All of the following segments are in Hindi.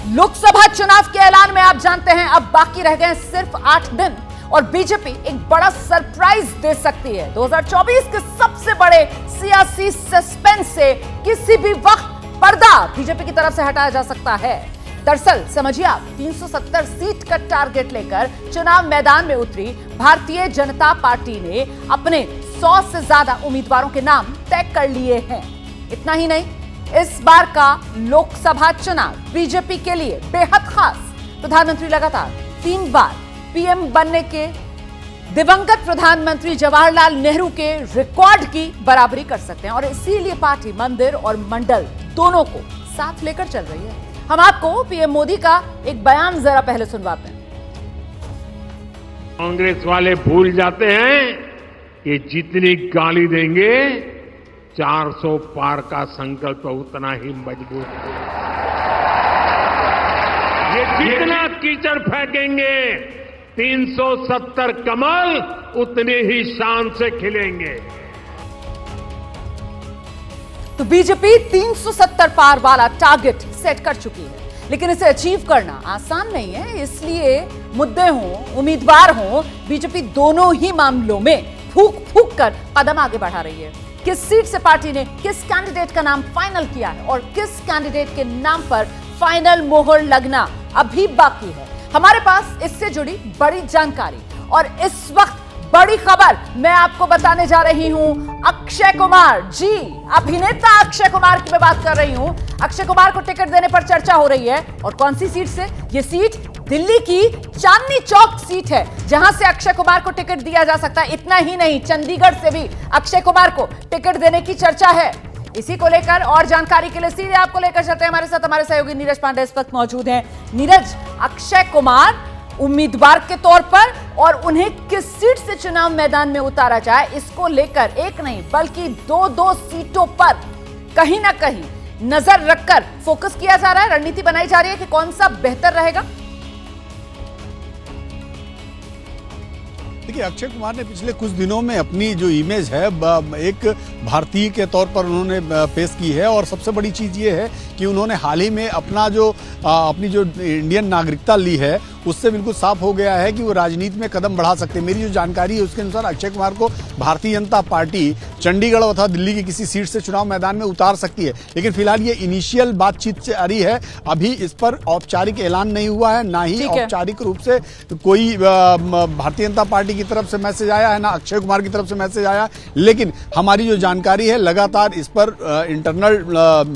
लोकसभा चुनाव के ऐलान में आप जानते हैं अब बाकी रह गए सिर्फ 8 दिन और बीजेपी एक बड़ा सरप्राइज दे सकती है। 2024 के सबसे बड़े सियासी सस्पेंस से किसी भी वक्त पर्दा बीजेपी की तरफ से हटाया जा सकता है। दरअसल समझिए आप 370 सीट का टारगेट लेकर चुनाव मैदान में उतरी भारतीय जनता पार्टी ने अपने 100 से ज्यादा उम्मीदवारों के नाम तय कर लिए हैं। इतना ही नहीं, इस बार का लोकसभा चुनाव बीजेपी के लिए बेहद खास। प्रधानमंत्री लगातार 3 बार पीएम बनने के दिवंगत प्रधानमंत्री जवाहरलाल नेहरू के रिकॉर्ड की बराबरी कर सकते हैं और इसीलिए पार्टी मंदिर और मंडल दोनों को साथ लेकर चल रही है। हम आपको पीएम मोदी का एक बयान जरा पहले सुनवाते हैं। कांग्रेस वाले भूल जाते हैं कि जितनी गाली देंगे 400 पार का संकल्प उतना ही मजबूत होगा। ये जितना कीचड़ फेंकेंगे 370 कमल उतने ही शान से खिलेंगे। तो बीजेपी 370 पार वाला टारगेट सेट कर चुकी है, लेकिन इसे अचीव करना आसान नहीं है। इसलिए मुद्दे हों, उम्मीदवार हों, बीजेपी दोनों ही मामलों में फूक फूक कर कदम आगे बढ़ा रही है। किस सीट से पार्टी ने किस कैंडिडेट का नाम फाइनल किया है और किस कैंडिडेट के नाम पर फाइनल मोहर लगना अभी बाकी है। हमारे पास इससे जुड़ी बड़ी जानकारी और इस वक्त बड़ी खबर मैं आपको बताने जा रही हूं। अक्षय कुमार जी, अभिनेता अक्षय कुमार की मैं बात कर रही हूं। अक्षय कुमार को टिकट देने पर चर्चा हो रही है और कौन सी सीट से? ये सीट दिल्ली की चांदनी चौक सीट है जहां से अक्षय कुमार को टिकट दिया जा सकता है। इतना ही नहीं, चंडीगढ़ से भी अक्षय कुमार को टिकट देने की चर्चा है। इसी को लेकर और जानकारी के लिए सीधे आपको लेकर चलते हैं। हमारे साथ हमारे सहयोगी नीरज पांडे इस वक्त मौजूद हैं। नीरज, अक्षय कुमार उम्मीदवार के तौर पर और उन्हें किस सीट से चुनाव मैदान में उतारा जाए, इसको लेकर एक नहीं बल्कि 2 सीटों पर कहीं ना कहीं नजर रखकर फोकस किया जा रहा है, रणनीति बनाई जा रही है कि कौन सा बेहतर रहेगा। देखिए, अक्षय कुमार ने पिछले कुछ दिनों में अपनी जो इमेज है एक भारतीय के तौर पर उन्होंने पेश की है और सबसे बड़ी चीज़ ये है कि उन्होंने हाल ही में अपनी जो इंडियन नागरिकता ली है उससे बिल्कुल साफ हो गया है कि वो राजनीति में कदम बढ़ा सकते हैं। मेरी जो जानकारी है उसके अनुसार अक्षय कुमार को भारतीय जनता पार्टी चंडीगढ़ अथवा दिल्ली की किसी सीट से चुनाव मैदान में उतार सकती है, लेकिन फिलहाल ये इनिशियल बातचीत से आ रही है। अभी इस पर औपचारिक ऐलान नहीं हुआ है, ना ही औपचारिक रूप से कोई भारतीय जनता पार्टी की तरफ से मैसेज आया है, ना अक्षय कुमार की तरफ से मैसेज आया। लेकिन हमारी जो जानकारी है लगातार इस पर इंटरनल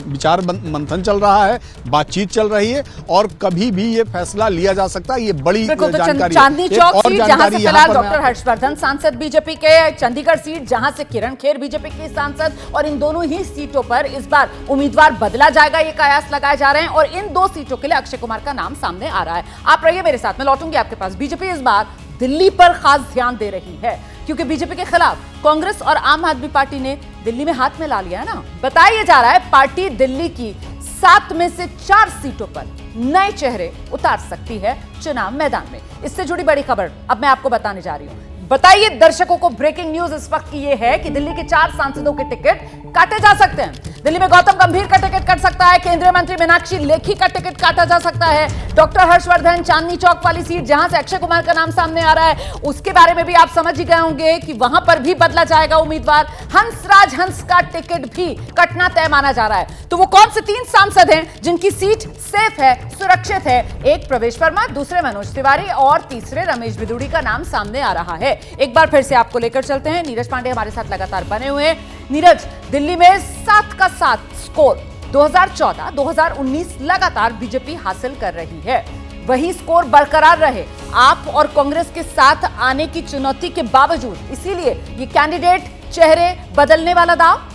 विचार मंथन चल रहा है, बातचीत चल रही है और कभी भी ये फैसला लिया जा सकता है। ये बड़ी जानकारी। चांदनी चौक सीट जहां से फिलहाल डॉक्टर हर्षवर्धन सांसद बीजेपी के, चंडीगढ़ सीट जहां से किरण खेर बीजेपी के सांसद, और इन दोनों ही सीटों पर इस बार उम्मीदवार बदला जाएगा, ये कयास लगाए जा रहे हैं और इन 2 सीटों के लिए अक्षय कुमार का नाम सामने आ रहा है। आप रहिए मेरे साथ, मैं लौटूंगी आपके पास। बीजेपी इस बार दिल्ली पर खास ध्यान दे रही है क्योंकि बीजेपी के खिलाफ कांग्रेस और आम आदमी पार्टी ने दिल्ली में हाथ में ला लिया है ना। बताया जा रहा है पार्टी दिल्ली की 7 में से 4 सीटों पर नए चेहरे उतार सकती है चुनाव मैदान में। इससे जुड़ी बड़ी खबर अब मैं आपको बताने जा रही हूं। बताइए दर्शकों को, ब्रेकिंग न्यूज इस वक्त की यह है कि दिल्ली के 4 सांसदों के टिकट काटे जा सकते हैं। दिल्ली में गौतम गंभीर का टिकट कट सकता है, केंद्रीय मंत्री मीनाक्षी लेखी का टिकट काटा जा सकता है, डॉक्टर हर्षवर्धन चांदनी चौक वाली सीट जहां से अक्षय कुमार का नाम सामने आ रहा है उसके बारे में भी आप समझ ही गए होंगे कि वहां पर भी बदला जाएगा उम्मीदवार। हंसराज हंस का टिकट भी कटना तय माना जा रहा है। तो वो कौन से 3 सांसद हैं जिनकी सीट सेफ है, सुरक्षित है? एक प्रवेश वर्मा, दूसरे मनोज तिवारी और तीसरे रमेश बिदुड़ी का नाम सामने आ रहा है। एक बार फिर से आपको लेकर चलते हैं। नीरज पांडे हमारे साथ लगातार बने हुए हैं। नीरज, दिल्ली में 7 का 7 स्कोर 2014-2019 लगातार बीजेपी हासिल कर रही है। वही स्कोर बरकरार रहे आप और कांग्रेस के साथ आने की चुनौती के बावजूद, इसीलिए ये कैंडिडेट चेहरे बदलने वाला दांव।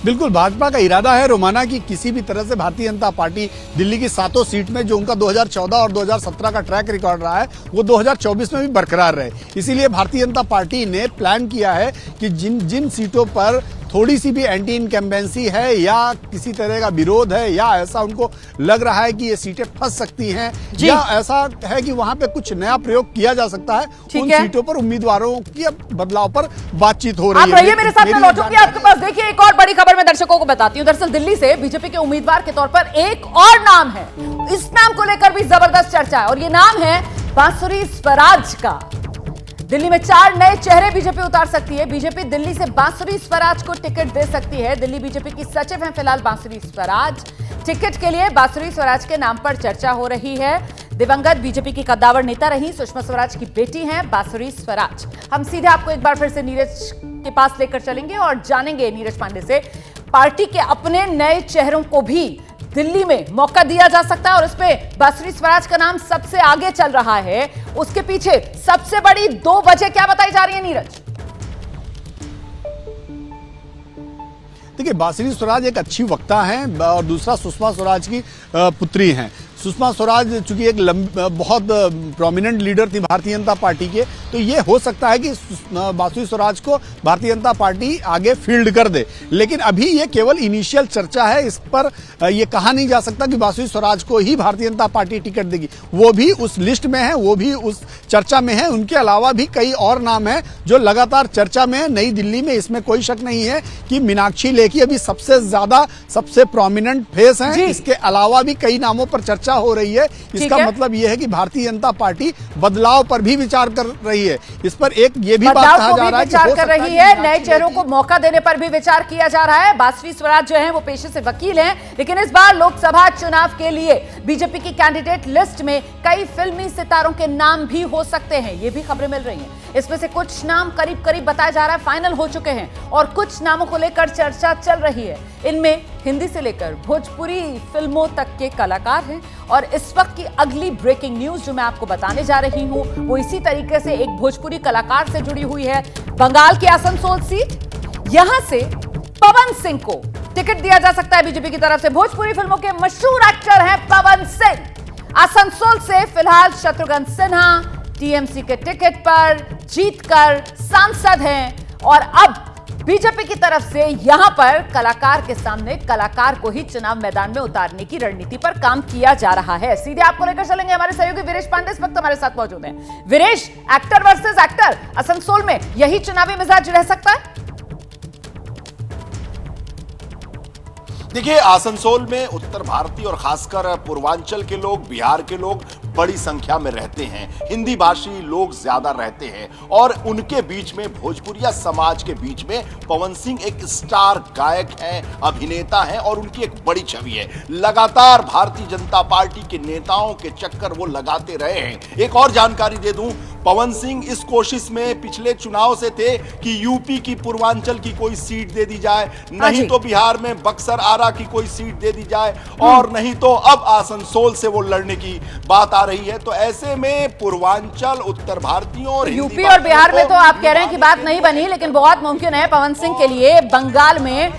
बिल्कुल, भाजपा का इरादा है रोमाना कि किसी भी तरह से भारतीय जनता पार्टी दिल्ली की 7 सीट में जो उनका 2014 और 2017 का ट्रैक रिकॉर्ड रहा है वो 2024 में भी बरकरार रहे। इसीलिए भारतीय जनता पार्टी ने प्लान किया है कि जिन जिन सीटों पर थोड़ी सी भी एंटी इनकम्बेंसी है या किसी तरह का विरोध है या ऐसा उनको लग रहा है कि ये सीटें फंस सकती हैं या ऐसा है कि वहां पे कुछ नया प्रयोग किया जा सकता है, उन सीटों पर उम्मीदवारों की बदलाव पर बातचीत हो रही है। आप रहिए मेरे साथ, मैं लौटूंगी आपके पास। देखिए, एक और बड़ी खबर मैं दर्शकों को बताती हूँ। दरअसल दिल्ली से बीजेपी के उम्मीदवार के तौर पर एक और नाम है, इस नाम को लेकर भी जबरदस्त चर्चा है और ये नाम है बांसुरी स्वराज का। दिल्ली में 4 नए चेहरे बीजेपी उतार सकती है। बीजेपी दिल्ली से बांसुरी स्वराज को टिकट दे सकती है। दिल्ली बीजेपी की सचिव हैं फिलहाल बांसुरी स्वराज। टिकट के लिए बांसुरी स्वराज के नाम पर चर्चा हो रही है। दिवंगत बीजेपी की कद्दावर नेता रही सुषमा स्वराज की बेटी हैं बांसुरी स्वराज। हम सीधे आपको एक बार फिर से नीरज के पास लेकर चलेंगे और जानेंगे नीरज पांडे से, पार्टी के अपने नए चेहरों को भी दिल्ली में मौका दिया जा सकता है और इसमें बांसुरी स्वराज का नाम सबसे आगे चल रहा है। उसके पीछे सबसे बड़ी 2 वजह क्या बताई जा रही है नीरज? देखिए, बांसुरी स्वराज एक अच्छी वक्ता हैं और दूसरा सुषमा स्वराज की पुत्री हैं। सुषमा स्वराज चूंकि एक बहुत प्रोमिनेंट लीडर थी भारतीय जनता पार्टी के, तो ये हो सकता है कि बांसुरी स्वराज को भारतीय जनता पार्टी आगे फील्ड कर दे। लेकिन अभी ये केवल इनिशियल चर्चा है, इस पर ये कहा नहीं जा सकता कि बांसुरी स्वराज को ही भारतीय जनता पार्टी टिकट देगी। वो भी उस लिस्ट में है, वो भी उस चर्चा में है। उनके अलावा भी कई और नाम हैं जो लगातार चर्चा में है नई दिल्ली में। इसमें कोई शक नहीं है कि मीनाक्षी लेखी अभी सबसे ज्यादा सबसे प्रोमिनेंट फेस हैं। इसके अलावा भी कई नामों पर चर्चा हो रही है। इसका मतलब यह है कि भारतीय जनता पार्टी बदलाव पर भी विचार कर रही है। इस पर एक ये भी बात कहा जा रहा है कि विचार कर रही है, नए चेहरों को मौका देने पर भी विचार किया जा रहा है। बांसुरी स्वराज जो है वो पेशे से वकील हैं, लेकिन इस बार लोकसभा चुनाव के लिए बीजेपी की कैंडिडेट लिस्ट में कई फिल्मी सितारों के नाम भी हो सकते हैं, ये भी खबरें मिल रही हैं। इसमें से कुछ नाम करीब करीब बताया जा रहा है फाइनल हो चुके हैं और कुछ नामों को लेकर चर्चा चल रही है। इनमें हिंदी से लेकर भोजपुरी फिल्मों तक के कलाकार हैं और इस वक्त की अगली ब्रेकिंग न्यूज जो मैं आपको बताने जा रही हूं वो इसी तरीके से एक भोजपुरी कलाकार से जुड़ी हुई है। बंगाल की आसनसोल सीट, यहां से पवन सिंह को टिकट दिया जा सकता है बीजेपी की तरफ से। भोजपुरी फिल्मों के मशहूर एक्टर हैं पवन सिंह। आसनसोल से फिलहाल शत्रुघ्न सिन्हा टीएमसी के टिकट पर जीतकर सांसद हैं और अब बीजेपी की तरफ से यहां पर कलाकार के सामने कलाकार को ही चुनाव मैदान में उतारने की रणनीति पर काम किया जा रहा है। सीधे आपको लेकर चलेंगे, हमारे सहयोगी वीरेश पांडे इस वक्त हमारे साथ मौजूद हैं। Viresh, actor versus actor, Asansol में यही चुनावी मिजाज रह सकता है? देखिए, आसनसोल में उत्तर भारतीय और खासकर पूर्वांचल के लोग, बिहार के लोग बड़ी संख्या में रहते हैं। हिंदी भाषी लोग ज्यादा रहते हैं और उनके बीच में, भोजपुरिया समाज के बीच में पवन सिंह एक स्टार गायक हैं, अभिनेता हैं और उनकी एक बड़ी छवि है। लगातार भारतीय जनता पार्टी के नेताओं के चक्कर वो लगाते रहे हैं। एक और जानकारी दे दूं, पवन सिंह इस कोशिश में पिछले चुनाव से थे कि यूपी की पूर्वांचल की कोई सीट दे दी जाए, नहीं तो बिहार में बक्सर आरा की कोई सीट दे दी जाए और नहीं तो अब आसनसोल से वो लड़ने की बात आ रही है। तो ऐसे में पूर्वांचल, उत्तर भारतीयों और यूपी और बिहार में तो आप कह रहे हैं कि बात नहीं बनी, लेकिन बहुत मुमकिन है पवन सिंह के लिए बंगाल में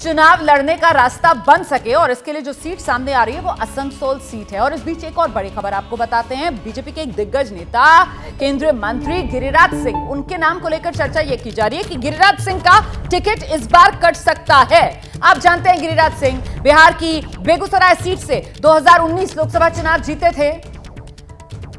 चुनाव लड़ने का रास्ता बन सके और इसके लिए जो सीट सामने आ रही है वो आसनसोल सीट है। और इस बीच एक और बड़ी खबर आपको बताते हैं। बीजेपी के एक दिग्गज नेता, केंद्रीय मंत्री गिरिराज सिंह, उनके नाम को लेकर चर्चा ये की जा रही है कि गिरिराज सिंह का टिकट इस बार कट सकता है। आप जानते हैं गिरिराज सिंह बिहार की बेगूसराय सीट से 2019 लोकसभा चुनाव जीते थे।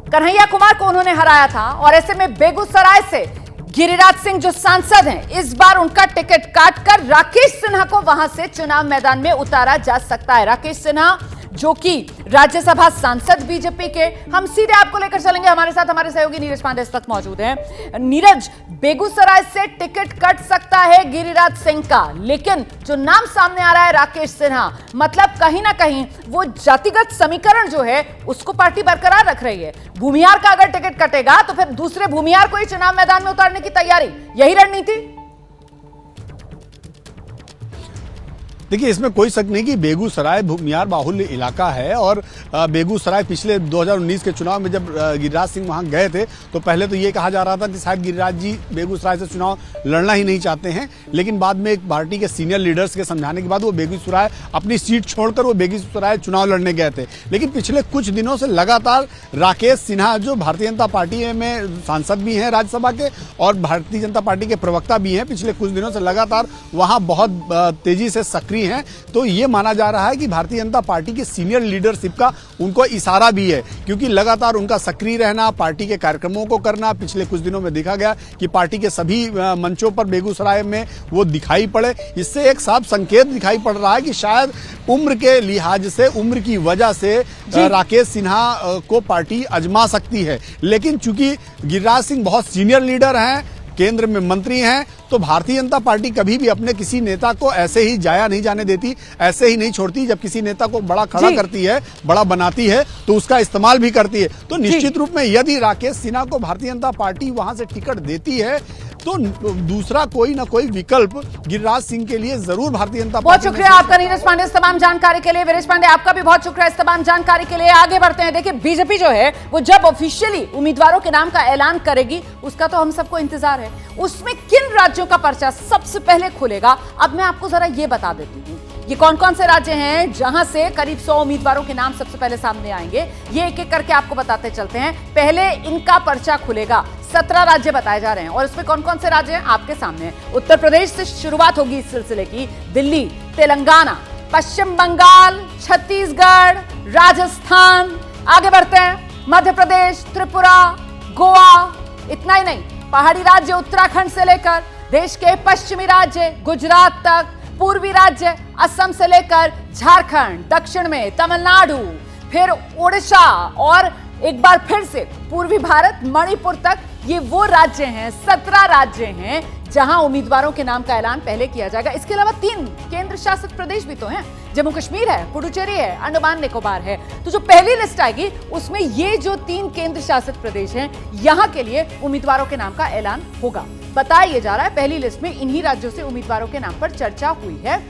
कन्हैया कुमार को उन्होंने हराया था और ऐसे में बेगूसराय से गिरिराज सिंह जो सांसद हैं, इस बार उनका टिकट काटकर राकेश सिन्हा को वहां से चुनाव मैदान में उतारा जा सकता है। राकेश सिन्हा जो कि राज्यसभा सांसद बीजेपी के। हम सीधे आपको लेकर चलेंगे, हमारे साथ हमारे सहयोगी नीरज पांडे इस वक्त मौजूद हैं। नीरज, बेगूसराय से टिकट कट सकता है गिरिराज सिंह का, लेकिन जो नाम सामने आ रहा है राकेश सिन्हा, मतलब कहीं ना कहीं वो जातिगत समीकरण जो है उसको पार्टी बरकरार रख रही है। भूमिहार का अगर टिकट कटेगा तो फिर दूसरे भूमिहार को ही चुनाव मैदान में उतारने की तैयारी, यही रणनीति। देखिए, इसमें कोई शक नहीं कि बेगूसराय भूमियार बाहुल्य इलाका है और बेगूसराय पिछले 2019 के चुनाव में जब गिरिराज सिंह वहां गए थे तो पहले तो ये कहा जा रहा था कि शायद गिरिराज जी बेगूसराय से चुनाव लड़ना ही नहीं चाहते हैं, लेकिन बाद में एक पार्टी के सीनियर लीडर्स के समझाने के बाद वो बेगूसराय अपनी सीट छोड़कर वो बेगूसराय चुनाव लड़ने गए थे। लेकिन पिछले कुछ दिनों से लगातार राकेश सिन्हा जो भारतीय जनता पार्टी में सांसद भी हैं राज्यसभा के और भारतीय जनता पार्टी के प्रवक्ता भी हैं, पिछले कुछ दिनों से लगातार वहां बहुत तेजी से सक्रिय हैं। तो ये माना जा रहा है कि भारतीय जनता पार्टी की सीनियर लीडरशिप का उनको इशारा भी है, क्योंकि लगातार उनका सक्रिय रहना, पार्टी के कार्यक्रमों को करना, पिछले कुछ दिनों में देखा गया कि पार्टी के सभी मंचों पर बेगूसराय में वो दिखाई पड़े। इससे एक साफ संकेत दिखाई पड़ रहा है कि शायद उम्र के लिहाज से, उम्र की वजह से राकेश सिन्हा को पार्टी आजमा सकती है। लेकिन चूंकि गिरिराज सिंह बहुत सीनियर लीडर हैं, केंद्र में मंत्री हैं, तो भारतीय जनता पार्टी कभी भी अपने किसी नेता को ऐसे ही जाया नहीं जाने देती, ऐसे ही नहीं छोड़ती। जब किसी नेता को बड़ा खड़ा करती है, बड़ा बनाती है, तो उसका इस्तेमाल भी करती है। तो निश्चित रूप में यदि राकेश सिन्हा को भारतीय जनता पार्टी वहां से टिकट देती है तो दूसरा कोई ना कोई विकल्प गिरिराज सिंह के लिए जरूर भारतीय जनता पार्टी। बहुत शुक्रिया आपका नीरज पांडे इस तमाम जानकारी के लिए। वीरेश पांडे आपका भी बहुत शुक्रिया इस तमाम जानकारी के लिए। आगे बढ़ते हैं। देखिए, बीजेपी जो है वो जब ऑफिशियली उम्मीदवारों के नाम का ऐलान करेगी उसका तो हम सबको इंतजार है। उसमें किन राज्यों का पर्चा सबसे पहले खुलेगा, अब मैं आपको जरा ये बता देती हूँ। ये कौन कौन से राज्य हैं जहां से करीब 100 उम्मीदवारों के नाम सबसे पहले सामने आएंगे, ये एक एक करके आपको बताते चलते हैं। पहले इनका पर्चा खुलेगा। 17 राज्य बताए जा रहे हैं और उसमें कौन कौन से राज्य हैं आपके सामने हैं। उत्तर प्रदेश से शुरुआत होगी इस सिलसिले की। दिल्ली, तेलंगाना, पश्चिम बंगाल, छत्तीसगढ़, राजस्थान। आगे बढ़ते हैं, मध्य प्रदेश, त्रिपुरा, गोवा। इतना ही नहीं, पहाड़ी राज्य उत्तराखंड से लेकर देश के पश्चिमी राज्य गुजरात तक, पूर्वी राज्य असम से लेकर झारखंड, दक्षिण में तमिलनाडु, फिर ओडिशा और एक बार फिर से पूर्वी भारत मणिपुर तक। ये वो राज्य हैं, 17 राज्य हैं जहां उम्मीदवारों के नाम का ऐलान पहले किया जाएगा। इसके अलावा 3 केंद्र शासित प्रदेश भी तो हैं। जम्मू कश्मीर है, पुडुचेरी है, अंडमान निकोबार है। तो जो पहली लिस्ट आएगी उसमें ये जो 3 केंद्र शासित प्रदेश हैं, यहां के लिए उम्मीदवारों के नाम का ऐलान होगा। बताया जा रहा है पहली लिस्ट में इन्हीं राज्यों से उम्मीदवारों के नाम पर चर्चा हुई है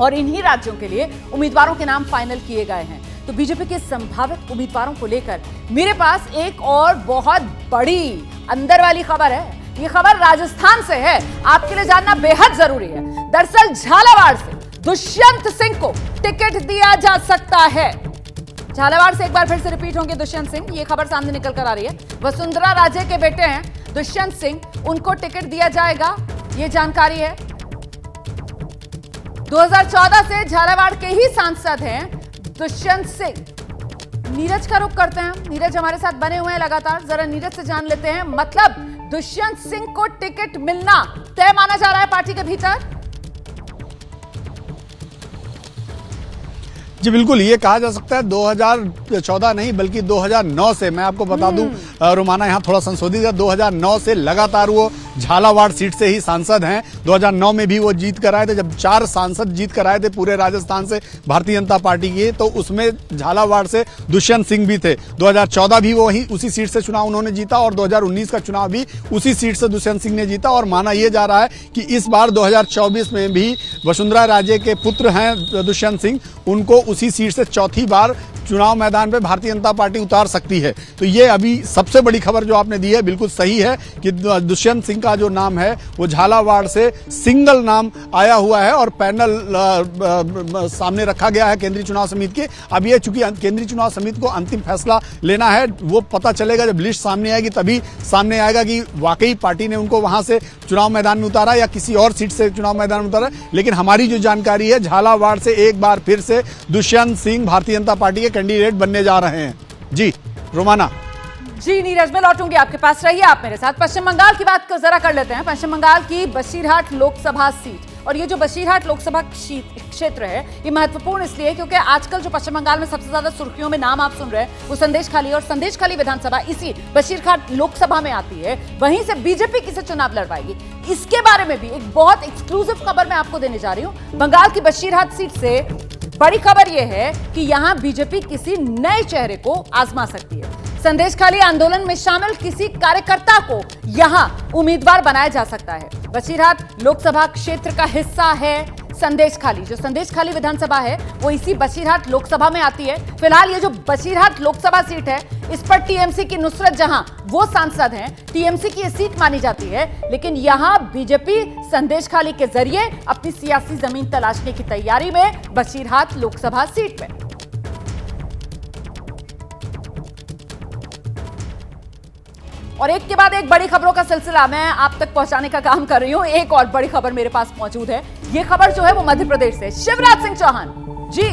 और इन्हीं राज्यों के लिए उम्मीदवारों के नाम फाइनल किए गए हैं। तो बीजेपी के संभावित उम्मीदवारों को लेकर मेरे पास एक और बहुत बड़ी अंदर वाली खबर है। ये खबर राजस्थान से है, आपके लिए जानना बेहद जरूरी है। दरअसल झालावाड़ से दुष्यंत सिंह को टिकट दिया जा सकता है। झालावाड़ से एक बार फिर से रिपीट होंगे दुष्यंत सिंह, ये खबर सामने निकल कर आ रही है। वसुंधरा राजे के बेटे हैं दुष्यंत सिंह, उनको टिकट दिया जाएगा, ये जानकारी है। 2014 से झालावाड़ के ही सांसद हैं दुष्यंत सिंह। नीरज का रुख करते हैं, नीरज हमारे साथ बने हुए हैं लगातार, जरा नीरज से जान लेते हैं। मतलब दुष्यंत सिंह को टिकट मिलना तय माना जा रहा है पार्टी के भीतर। जी बिल्कुल, ये कहा जा सकता है 2014 नहीं बल्कि 2009 से, मैं आपको बता दूं रोमाना यहाँ थोड़ा संशोधित है, 2009 से लगातार वो झालावाड़ सीट से ही सांसद हैं। 2009 में भी वो जीत कर आए थे, जब 4 सांसद जीत कर आए थे पूरे राजस्थान से भारतीय जनता पार्टी के, तो उसमें झालावाड़ से दुष्यंत सिंह भी थे। 2014 भी वो वही उसी सीट से चुनाव उन्होंने जीता और 2019 का चुनाव भी उसी सीट से दुष्यंत सिंह ने जीता। और माना यह जा रहा है कि इस बार 2024 में भी वसुंधरा राजे के पुत्र हैं दुष्यंत सिंह, उनको उसी सीट से चौथी बार चुनाव मैदान में भारतीय जनता पार्टी उतार सकती है। तो ये अभी सबसे बड़ी खबर जो आपने दी है बिल्कुल सही है कि दुष्यंत सिंह का जो नाम है वो झालावाड़ से सिंगल नाम आया हुआ है और पैनल सामने रखा गया है केंद्रीय चुनाव समिति के। अब ये चूंकि केंद्रीय चुनाव समिति को अंतिम फैसला लेना है, वो पता चलेगा जब लिस्ट सामने आएगी, तभी सामने आएगा कि वाकई पार्टी ने उनको वहां से चुनाव मैदान में उतारा या किसी और सीट से चुनाव मैदान में उतारा। लेकिन हमारी जो जानकारी है, झालावाड़ से एक बार फिर से दुष्यंत सिंह भारतीय जनता पार्टी के कैंडिडेट बनने जा रहे हैं। जी रोमाना। जी नीरज, मैं लौटूंगी आपके पास, रहिए आप मेरे साथ। पश्चिम बंगाल की बात जरा कर लेते हैं। पश्चिम बंगाल की बशीरहाट लोकसभा सीट, और ये जो बशीरहाट लोकसभा क्षेत्र है ये महत्वपूर्ण इसलिए क्योंकि आजकल जो पश्चिम बंगाल में सबसे ज्यादा सुर्खियों में नाम आप सुन रहे हैं वो संदेशखाली, और संदेशखाली विधानसभा इसी बशीरहाट लोकसभा में आती है। वहीं से बीजेपी किसे चुनाव लड़वाएगी, इसके बारे में भी एक बहुत एक्सक्लूसिव खबर मैं आपको देने जा रही हूं। बंगाल की बशीरहाट सीट से बड़ी खबर यह है कि यहां बीजेपी किसी नए चेहरे को आजमा सकती है। संदेशखाली आंदोलन में शामिल किसी कार्यकर्ता को यहां उम्मीदवार बनाया जा सकता है। बशीरहाट लोकसभा क्षेत्र का हिस्सा है संदेशखाली। जो संदेशखाली विधानसभा है वो इसी बशीरहाट लोकसभा में आती है। फिलहाल ये जो बशीरहाट लोकसभा सीट है इस पर टीएमसी की नुसरत जहां वो सांसद हैं, टीएमसी की ये सीट मानी जाती है, लेकिन यहां बीजेपी संदेशखाली के जरिए अपनी सियासी जमीन तलाशने की तैयारी में बशीरहाट लोकसभा सीट में। और एक के बाद एक बड़ी खबरों का सिलसिला मैं आप तक पहुंचाने का काम कर रही हूं। एक और बड़ी खबर मेरे पास मौजूद है। यह खबर जो है वो मध्य प्रदेश से। शिवराज सिंह चौहान जी,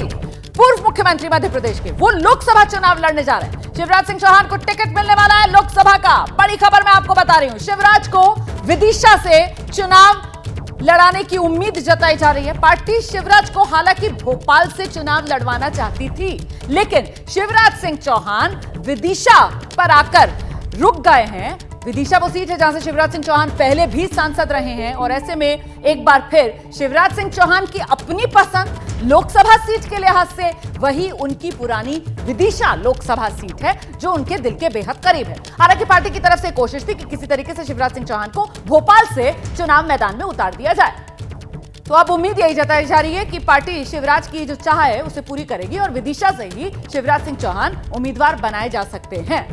पूर्व मुख्यमंत्री मध्य प्रदेश के, वो लोकसभा चुनाव लड़ने जा रहे हैं। शिवराज सिंह चौहान को टिकट मिलने वाला है लोकसभा का। बड़ी खबर मैं आपको बता रही हूं। शिवराज को विदिशा से चुनाव लड़ाने की उम्मीद जताई जा रही है। पार्टी शिवराज को हालांकि भोपाल से चुनाव लड़वाना चाहती थी, लेकिन शिवराज सिंह चौहान विदिशा पर आकर रुक गए हैं। विदिशा वो सीट है जहां से शिवराज सिंह चौहान पहले भी सांसद रहे हैं और ऐसे में एक बार फिर शिवराज सिंह चौहान की अपनी पसंद लोकसभा सीट के लिहाज से वही उनकी पुरानी विदिशा लोकसभा सीट है जो उनके दिल के बेहद करीब है। हालांकि पार्टी की तरफ से कोशिश थी कि किसी तरीके से शिवराज सिंह चौहान को भोपाल से चुनाव मैदान में उतार दिया जाए। तो अब उम्मीद यही जताई जा रही है कि पार्टी शिवराज की जो चाह है उसे पूरी करेगी और विदिशा से ही शिवराज सिंह चौहान उम्मीदवार बनाए जा सकते हैं।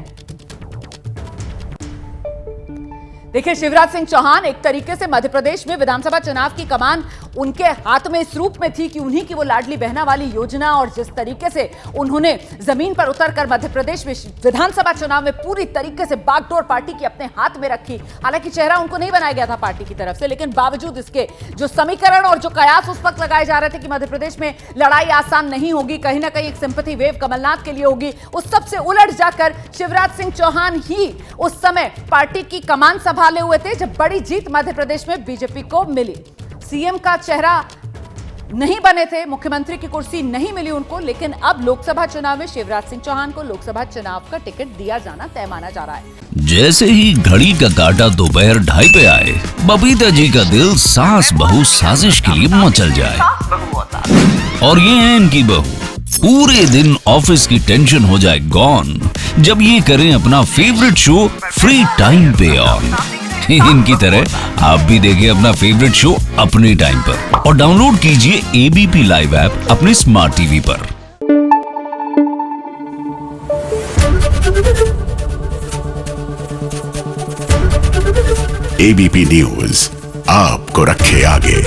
देखिए, शिवराज सिंह चौहान एक तरीके से मध्य प्रदेश में विधानसभा चुनाव की कमान उनके हाथ में इस रूप में थी कि उन्हीं की वो लाडली बहना वाली योजना और जिस तरीके से उन्होंने जमीन पर उतरकर मध्य प्रदेश में विधानसभा चुनाव में पूरी तरीके से बागडोर पार्टी की अपने हाथ में रखी। हालांकि चेहरा उनको नहीं बनाया गया था पार्टी की तरफ से, लेकिन बावजूद इसके जो समीकरण और जो कयास उस वक्त लगाए जा रहे थे कि मध्य प्रदेश में लड़ाई आसान नहीं होगी, कहीं ना कहीं एक सिंपैथी वेव कमलनाथ के लिए होगी, उस सबसे उलट जाकर शिवराज सिंह चौहान ही उस समय पार्टी की कमान संभाले हुए थे जब बड़ी जीत मध्य प्रदेश में बीजेपी को मिली। सीएम का चेहरा नहीं बने थे, मुख्यमंत्री की कुर्सी नहीं मिली उनको, लेकिन अब लोकसभा चुनाव में शिवराज सिंह चौहान को लोकसभा चुनाव का टिकट दिया जाना तय माना जा रहा है। जैसे ही घड़ी का काटा दोपहर 2:30 पे आए, बबीता जी का दिल सास बहू साजिश के लिए मचल जाए। और ये है इनकी बहू, पूरे दिन ऑफिस की टेंशन हो जाए गॉन जब ये करें अपना फेवरेट शो फ्री टाइम पे ऑन। इनकी तरह आप भी देखिए अपना फेवरेट शो अपने टाइम पर और डाउनलोड कीजिए एबीपी लाइव ऐप अपने स्मार्ट टीवी पर। एबीपी न्यूज आपको रखे आगे।